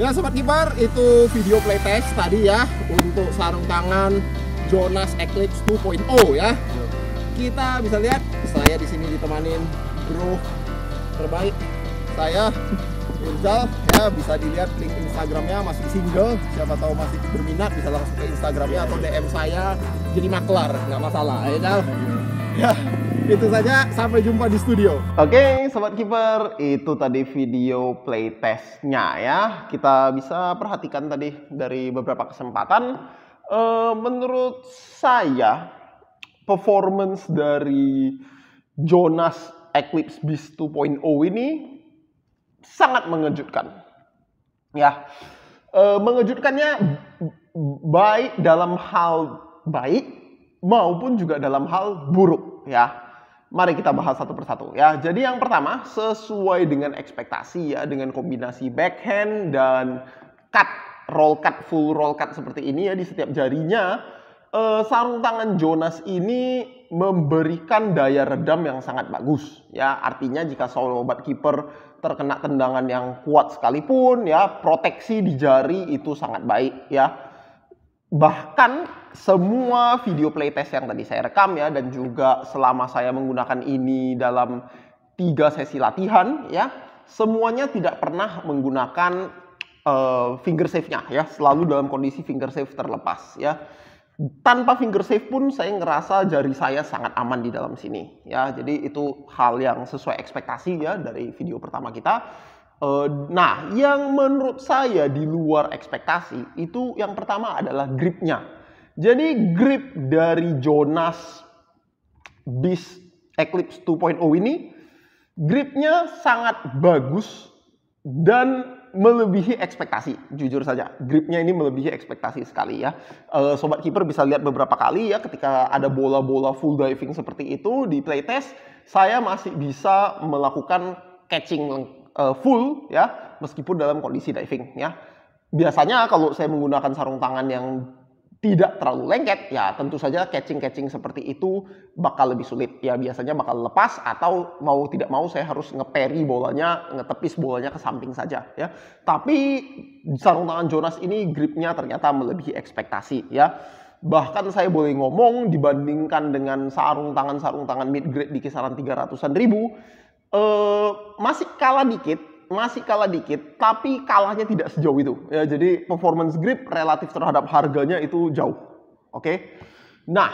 Ya Sobat Kiper, itu video playtest tadi ya untuk sarung tangan Jonas Eclipse 2.0 ya. Kita bisa lihat saya di sini ditemanin bro terbaik saya, Irzal ya. Bisa dilihat link Instagramnya, masih single, siapa tahu masih berminat bisa langsung ke Instagramnya atau DM saya jadi maklar, nggak masalah ya Irzal. Ya, itu saja, sampai jumpa di studio. Oke Sobat Kiper, itu tadi video playtestnya ya. Kita bisa perhatikan tadi dari beberapa kesempatan. Menurut saya performance dari Jonas Eclipse Beast 2.0 ini sangat mengejutkan ya. Mengejutkannya baik dalam hal baik maupun juga dalam hal buruk ya. Mari kita bahas satu persatu ya. Jadi yang pertama, sesuai dengan ekspektasi ya, dengan kombinasi backhand dan cut, roll cut, full roll cut seperti ini ya di setiap jarinya, sarung tangan Jonas ini memberikan daya redam yang sangat bagus ya. Artinya jika sobat kiper terkena tendangan yang kuat sekalipun ya, proteksi di jari itu sangat baik ya. Bahkan semua video playtest yang tadi saya rekam ya, dan juga selama saya menggunakan ini dalam 3 sesi latihan ya, semuanya tidak pernah menggunakan finger save-nya ya, selalu dalam kondisi finger save terlepas ya. Tanpa finger save pun saya ngerasa jari saya sangat aman di dalam sini ya. Jadi itu hal yang sesuai ekspektasi ya dari video pertama kita. Nah, yang menurut saya di luar ekspektasi itu yang pertama adalah gripnya. Jadi grip dari Jonas Beast Eclipse 2.0 ini gripnya sangat bagus dan melebihi ekspektasi. Jujur saja, gripnya ini melebihi ekspektasi sekali ya. Sobat kiper bisa lihat beberapa kali ya, ketika ada bola-bola full diving seperti itu di playtest, saya masih bisa melakukan catching full ya, meskipun dalam kondisi diving ya. Biasanya kalau saya menggunakan sarung tangan yang tidak terlalu lengket ya, tentu saja catching seperti itu bakal lebih sulit ya. Biasanya bakal lepas atau mau tidak mau saya harus ngeperi bolanya, ngetepis bolanya ke samping saja ya. Tapi sarung tangan Jonas ini gripnya ternyata melebihi ekspektasi ya. Bahkan saya boleh ngomong dibandingkan dengan sarung tangan mid grade di kisaran 300-an ribu, masih kalah dikit, tapi kalahnya tidak sejauh itu ya. Jadi performance grip relatif terhadap harganya itu jauh. Oke. Nah,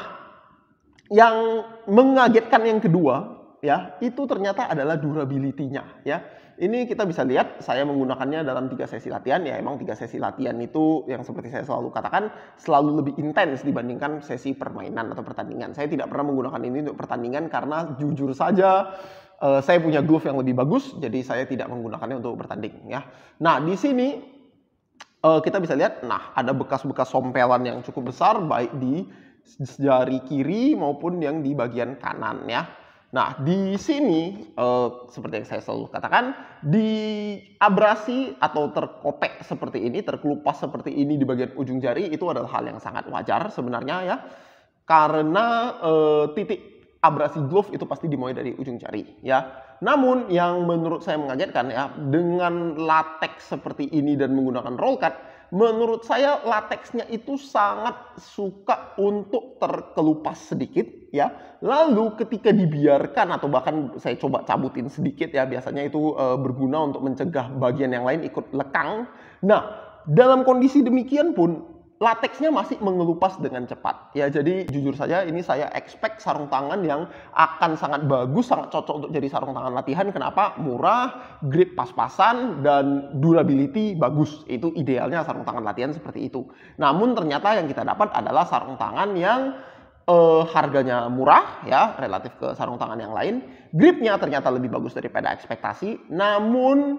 yang mengagetkan yang kedua ya, itu ternyata adalah durability-nya ya. Ini kita bisa lihat saya menggunakannya dalam 3 sesi latihan ya. Emang 3 sesi latihan itu yang seperti saya selalu katakan selalu lebih intens dibandingkan sesi permainan atau pertandingan. Saya tidak pernah menggunakan ini untuk pertandingan karena jujur saja saya punya glove yang lebih bagus, jadi saya tidak menggunakannya untuk bertanding ya. Nah, di sini kita bisa lihat, nah ada bekas-bekas sompelan yang cukup besar baik di jari kiri maupun yang di bagian kanan ya. Nah, di sini seperti yang saya selalu katakan, di abrasi atau terkopek seperti ini, terkelupas seperti ini di bagian ujung jari itu adalah hal yang sangat wajar sebenarnya ya. Karena titik abrasi glove itu pasti dimulai dari ujung jari ya. Namun yang menurut saya mengagetkan ya, dengan latex seperti ini dan menggunakan roll cut, menurut saya latexnya itu sangat suka untuk terkelupas sedikit ya. Lalu ketika dibiarkan atau bahkan saya coba cabutin sedikit ya, biasanya itu berguna untuk mencegah bagian yang lain ikut lekang. Nah, dalam kondisi demikian pun latexnya masih mengelupas dengan cepat ya. Jadi jujur saja ini saya expect sarung tangan yang akan sangat bagus, sangat cocok untuk jadi sarung tangan latihan. Kenapa? Murah, grip pas-pasan, dan durability bagus. Itu idealnya sarung tangan latihan seperti itu. Namun ternyata yang kita dapat adalah sarung tangan yang harganya murah ya, relatif ke sarung tangan yang lain. Gripnya ternyata lebih bagus daripada ekspektasi. Namun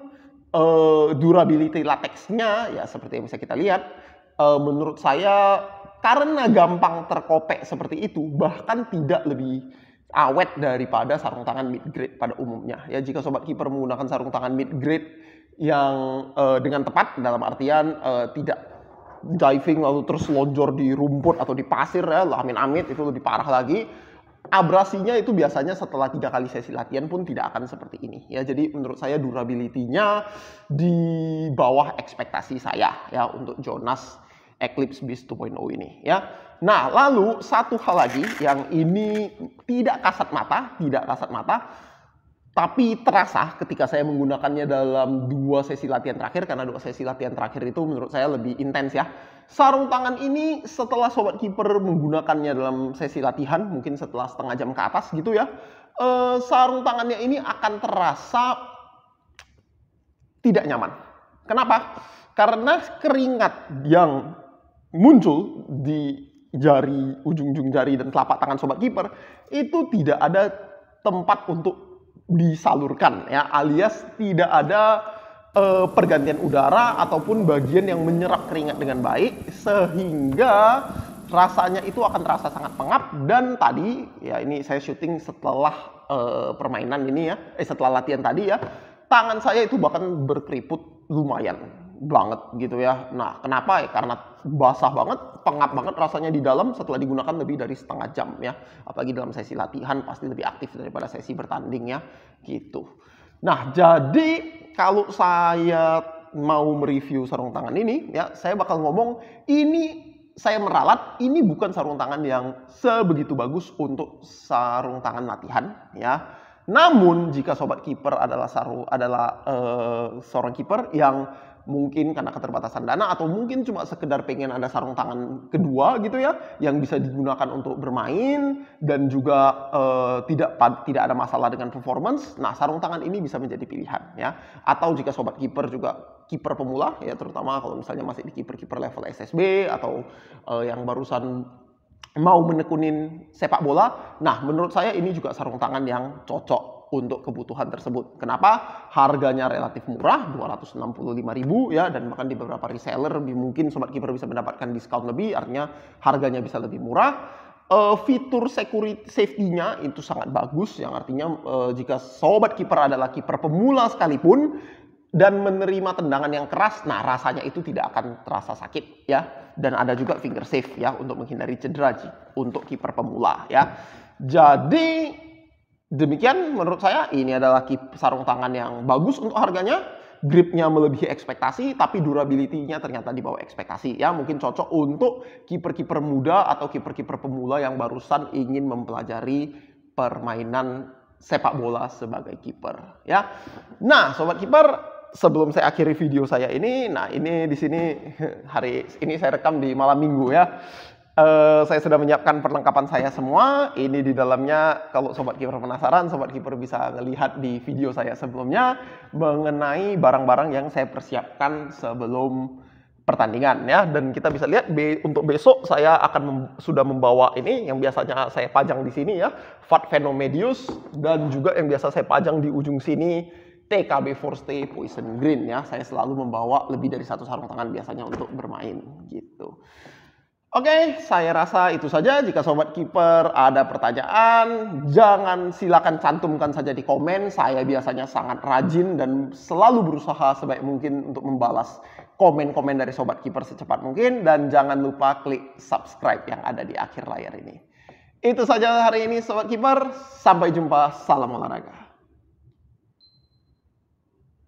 durability latexnya ya seperti yang bisa kita lihat, menurut saya karena gampang terkopek seperti itu, bahkan tidak lebih awet daripada sarung tangan mid grade pada umumnya ya. Jika sobat kiper menggunakan sarung tangan mid grade yang dengan tepat, dalam artian tidak diving lalu terus lonjor di rumput atau di pasir ya, amit-amit itu lebih parah lagi. abrasinya itu biasanya setelah 3 kali sesi latihan pun tidak akan seperti ini ya. Jadi menurut saya durability-nya di bawah ekspektasi saya ya untuk Jonas Eclipse Beast 2.0 ini ya. Nah, lalu satu hal lagi yang ini tidak kasat mata, tapi terasa ketika saya menggunakannya dalam 2 sesi latihan terakhir, karena 2 sesi latihan terakhir itu menurut saya lebih intens ya. Sarung tangan ini setelah Sobat Keeper menggunakannya dalam sesi latihan, mungkin setelah setengah jam ke atas gitu ya, sarung tangannya ini akan terasa tidak nyaman. Kenapa? Karena keringat yang muncul di jari, ujung-ujung jari dan telapak tangan Sobat Keeper itu tidak ada tempat untuk disalurkan ya, alias tidak ada pergantian udara ataupun bagian yang menyerap keringat dengan baik, sehingga rasanya itu akan terasa sangat pengap. Dan tadi ya, ini saya syuting setelah permainan ini ya, setelah latihan tadi ya, tangan saya itu bahkan berkeriput lumayan banget gitu ya. Nah, kenapa ya? Karena basah banget, pengap banget rasanya di dalam setelah digunakan lebih dari setengah jam ya. Apalagi dalam sesi latihan pasti lebih aktif daripada sesi bertanding ya, gitu. Nah, jadi kalau saya mau mereview sarung tangan ini ya, saya bakal ngomong ini saya meralat, ini bukan sarung tangan yang sebegitu bagus untuk sarung tangan latihan ya. Namun jika Sobat Keeper adalah seorang keeper yang mungkin karena keterbatasan dana atau mungkin cuma sekedar pengen ada sarung tangan kedua gitu ya, yang bisa digunakan untuk bermain dan juga tidak ada masalah dengan performance, nah sarung tangan ini bisa menjadi pilihan ya. Atau jika Sobat Keeper juga kiper pemula ya, terutama kalau misalnya masih di kiper level SSB atau yang barusan mau menekunin sepak bola, nah menurut saya ini juga sarung tangan yang cocok untuk kebutuhan tersebut. Kenapa? Harganya relatif murah, 265.000 ya, dan bahkan di beberapa reseller mungkin Sobat Keeper bisa mendapatkan diskon lebih, artinya harganya bisa lebih murah. Fitur security safety-nya itu sangat bagus, yang artinya jika Sobat Keeper adalah kiper pemula sekalipun dan menerima tendangan yang keras, nah rasanya itu tidak akan terasa sakit ya. Dan ada juga finger safe ya untuk menghindari cedera untuk kiper pemula ya. Jadi demikian menurut saya ini adalah sarung tangan yang bagus untuk harganya, gripnya melebihi ekspektasi, tapi durability-nya ternyata di bawah ekspektasi ya. Mungkin cocok untuk kiper-kiper muda atau kiper-kiper pemula yang barusan ingin mempelajari permainan sepak bola sebagai kiper ya. Nah, Sobat Keeper, sebelum saya akhiri video saya ini, nah ini di sini hari ini saya rekam di malam minggu ya. Saya sudah menyiapkan perlengkapan saya semua. Ini di dalamnya, kalau Sobat Keeper penasaran, Sobat Keeper bisa melihat di video saya sebelumnya mengenai barang-barang yang saya persiapkan sebelum pertandingan ya. Dan kita bisa lihat untuk besok saya akan sudah membawa ini yang biasanya saya pajang di sini ya, Fat Venomedius, dan juga yang biasa saya pajang di ujung sini TKB Forstay Poison Green ya. Saya selalu membawa lebih dari satu sarung tangan biasanya untuk bermain gitu. Oke, saya rasa itu saja. Jika Sobat Keeper ada pertanyaan, silakan cantumkan saja di komen. Saya biasanya sangat rajin dan selalu berusaha sebaik mungkin untuk membalas komen-komen dari Sobat Keeper secepat mungkin. Dan jangan lupa klik subscribe yang ada di akhir layar ini. Itu saja hari ini Sobat Keeper. Sampai jumpa. Salam olahraga.